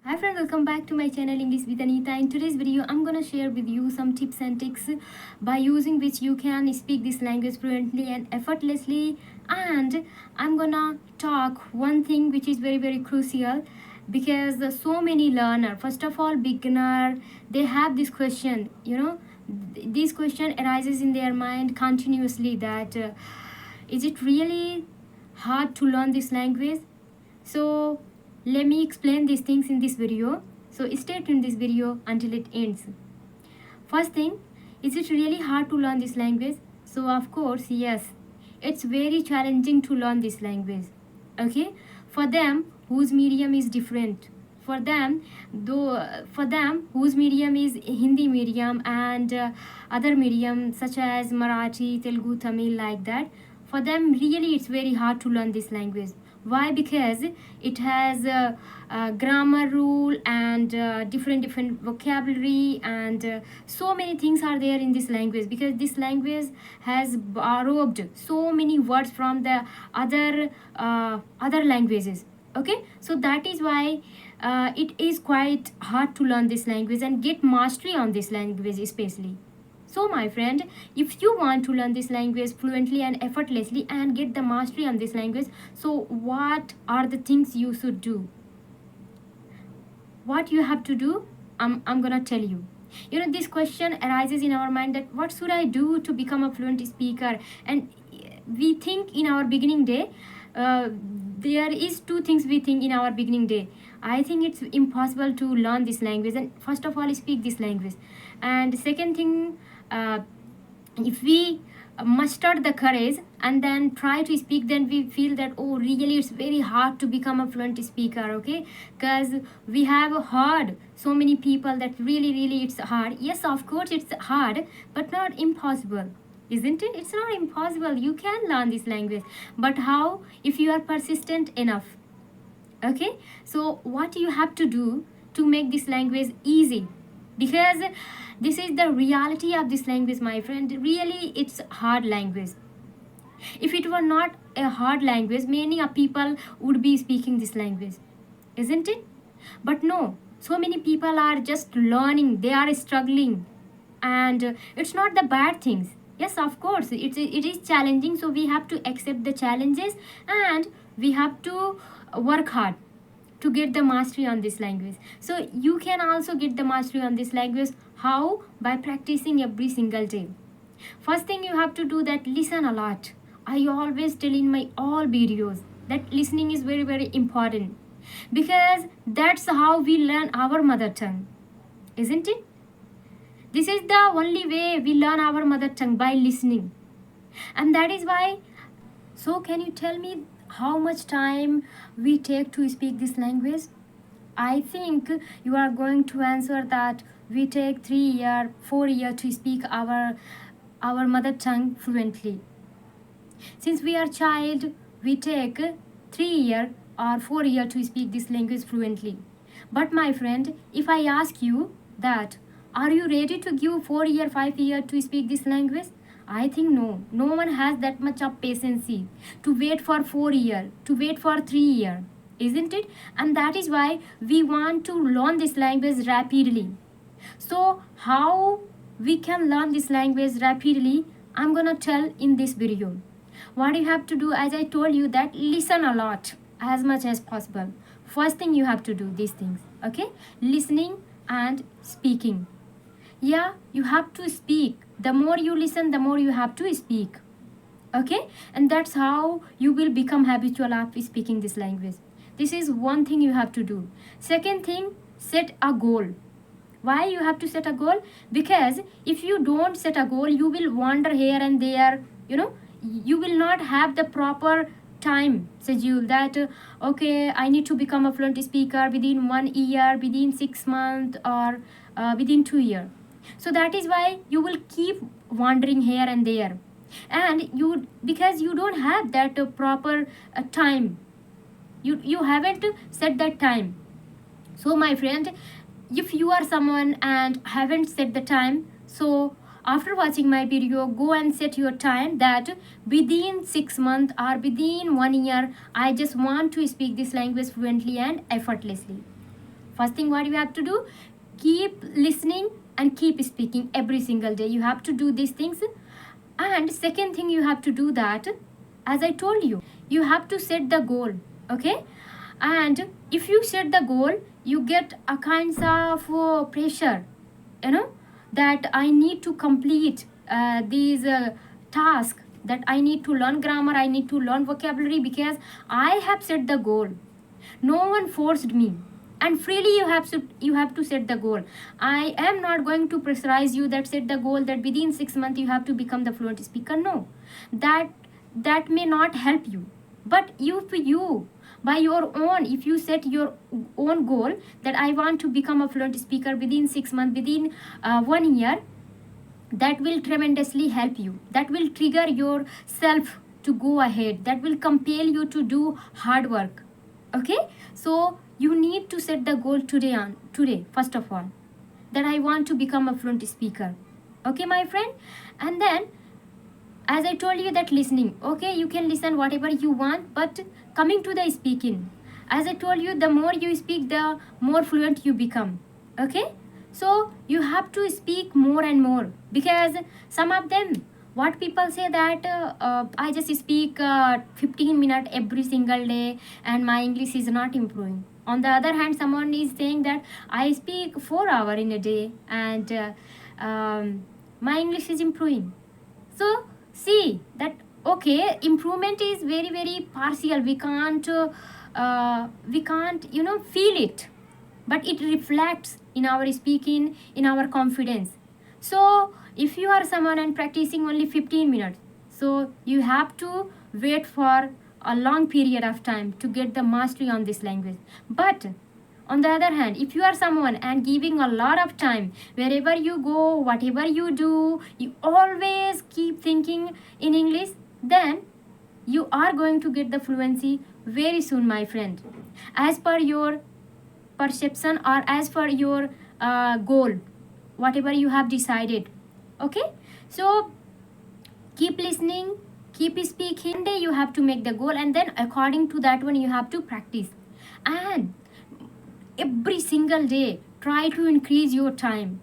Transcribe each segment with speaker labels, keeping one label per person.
Speaker 1: Hi friends, welcome back to my channel English with Anita. In today's video, I'm gonna share with you some tips and tricks by using which you can speak this language fluently and effortlessly. And I'm gonna talk one thing which is very crucial because so many learner, first of all beginner, they have this question. This question arises in their mind continuously that is it really hard to learn this language? So let me explain these things in this video. So stay tuned in this video until it ends. First thing, is it really hard to learn this language? So of course, yes. It's very challenging to learn this language. Okay? For them whose medium is different. For them whose medium is Hindi medium and other medium such as Marathi, Telugu, Tamil, like that. For them really it's very hard to learn this language. Why? Because it has grammar rule and different vocabulary and so many things are there in this language, because this language has borrowed so many words from the other languages. Okay, so that is why it is quite hard to learn this language and get mastery on this language especially. So my friend, if you want to learn this language fluently and effortlessly and get the mastery on this language, so what are the things you should do? What you have to do, I'm gonna tell you. This question arises in our mind that what should I do to become a fluent speaker? And we think in our beginning day, there is two things we think in our beginning day. I think it's impossible to learn this language and first of all speak this language. And second thing, if we muster the courage and then try to speak, then we feel that, oh, really it's very hard to become a fluent speaker. Okay, because we have heard so many people that really it's hard. Yes, of course it's hard, but not impossible, isn't it? It's not impossible. You can learn this language, but how? If you are persistent enough. Okay, so what you have to do to make this language easy, because this is the reality of this language, my friend. Really it's hard language. If it were not a hard language, many people would be speaking this language, isn't it? But no, so many people are just learning, they are struggling, and it's not the bad things. Yes, of course it is challenging, so we have to accept the challenges and we have to work hard to get the mastery on this language. So you can also get the mastery on this language. How? By practicing every single day. First thing you have to do that, listen a lot. I always tell in my all videos that listening is very important, because that's how we learn our mother tongue, isn't it? This is the only way we learn our mother tongue, by listening. And that is why, so can you tell me how much time we take to speak this language? I think you are going to answer that we take 3 year, 4 year to speak our mother tongue fluently. Since we are child, we take 3 year or 4 year to speak this language fluently. But my friend, if I ask you that, are you ready to give 4 year, 5 year to speak this language? I think no. No one has that much of patience to wait for 4 year, to wait for 3 year, isn't it? And that is why we want to learn this language rapidly. So how we can learn this language rapidly, I'm gonna tell in this video. What you have to do, as I told you, that listen a lot as much as possible. First thing you have to do these things. Okay, listening and speaking. Yeah, you have to speak. The more you listen, the more you have to speak. Okay, and that's how you will become habitual of speaking this language. This is one thing you have to do. Second thing, set a goal. Why you have to set a goal? Because if you don't set a goal, you will wander here and there. You will not have the proper time schedule that okay, I need to become a fluent speaker within 1 year, within 6 months, or within 2 years. So that is why you will keep wandering here and there, and you, because you don't have that proper time, you haven't set that time. So my friend, if you are someone and haven't set the time, so after watching my video, go and set your time that within 6 months or within 1 year, I just want to speak this language fluently and effortlessly. First thing what you have to do, keep listening and keep speaking every single day. You have to do these things. And second thing you have to do that, as I told you, you have to set the goal. Okay, and if you set the goal, you get a kinds of pressure, you know, that I need to complete these tasks, that I need to learn grammar, I need to learn vocabulary, because I have set the goal. No one forced me, and freely you have to set the goal. I am not going to pressurize you that set the goal that within 6 months you have to become the fluent speaker. No, that may not help you. But you by your own, if you set your own goal that I want to become a fluent speaker within 6 months, within 1 year, that will tremendously help you. That will trigger yourself to go ahead. That will compel you to do hard work. Okay, so you need to set the goal today first of all, that I want to become a fluent speaker. Okay, my friend. And then, as I told you, that listening, okay, you can listen whatever you want, but coming to the speaking, as I told you, the more you speak, the more fluent you become. Okay, so you have to speak more and more, because some of them, what people say that I just speak 15 minutes every single day and my English is not improving. On the other hand, someone is saying that I speak 4 hours in a day and my English is improving. So see that, okay, improvement is very very partial. We can't feel it, but it reflects in our speaking, in our confidence. So if you are someone and practicing only 15 minutes, so you have to wait for a long period of time to get the mastery on this language. But on the other hand, if you are someone and giving a lot of time, wherever you go, whatever you do, you always keep thinking in English, then you are going to get the fluency very soon, my friend, as per your perception or as per your goal, whatever you have decided. Okay, so keep listening, keep speaking. One day you have to make the goal, and then according to that one you have to practice. And every single day try to increase your time.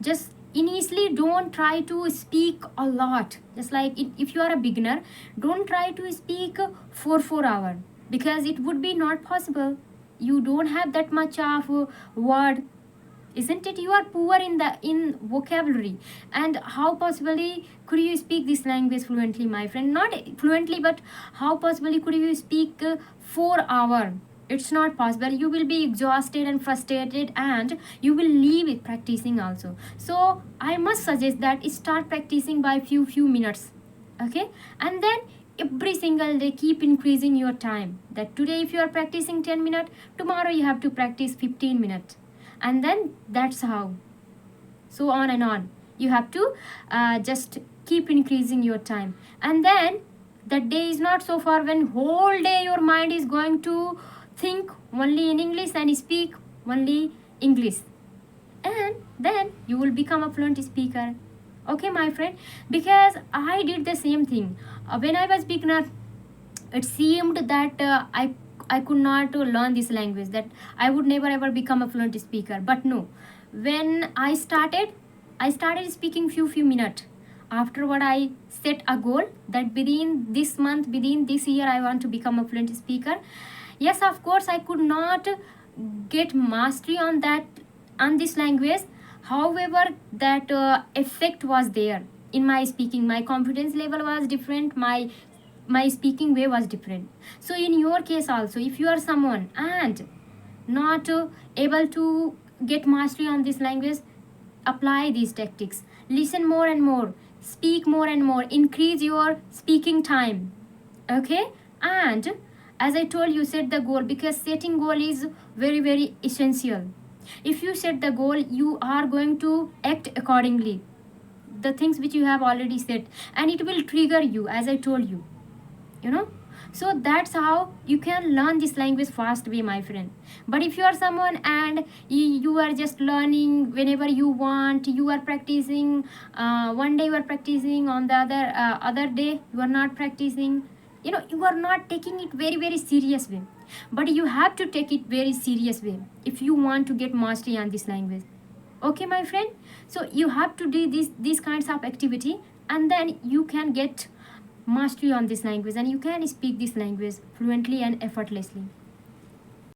Speaker 1: Just initially don't try to speak a lot. Just like if you are a beginner, don't try to speak for 4 hours, because it would be not possible. You don't have that much of word, isn't it? You are poor in vocabulary, and how possibly could you speak this language fluently, my friend? Not fluently, but how possibly could you speak 4 hours? It's not possible. You will be exhausted and frustrated, and you will leave it practicing also. So I must suggest that start practicing by few minutes. Okay, and then every single day keep increasing your time. That today if you are practicing 10 minutes, tomorrow you have to practice 15 minutes, and then that's how, so on and on. You have to just keep increasing your time. And then that day is not so far when whole day your mind is going to think only in English and speak only English, and then you will become a fluent speaker. Okay, my friend, because I did the same thing when I was beginner. It seemed that I could not learn this language, that I would never ever become a fluent speaker. But no, when I started speaking few minutes. Afterward, I set a goal that within this month, within this year, I want to become a fluent speaker. Yes, of course, I could not get mastery on this language. However, that effect was there in my speaking. My confidence level was different. My speaking way was different. So in your case also, if you are someone and not able to get mastery on this language, apply these tactics. Listen more and more, speak more and more, increase your speaking time. Okay, and as I told you, set the goal, because setting goal is very very essential. If you set the goal, you are going to act accordingly, the things which you have already set, and it will trigger you, as I told you, you know. So that's how you can learn this language fast way, my friend. But if you are someone and you are just learning whenever you want, you are practicing, one day you are practicing, on the other day you are not practicing, you are not taking it very very serious way. but you have to take it very serious way if you want to get mastery on this language. Okay, my friend, so you have to do these kinds of activity, and then you can get mastery on this language and you can speak this language fluently and effortlessly.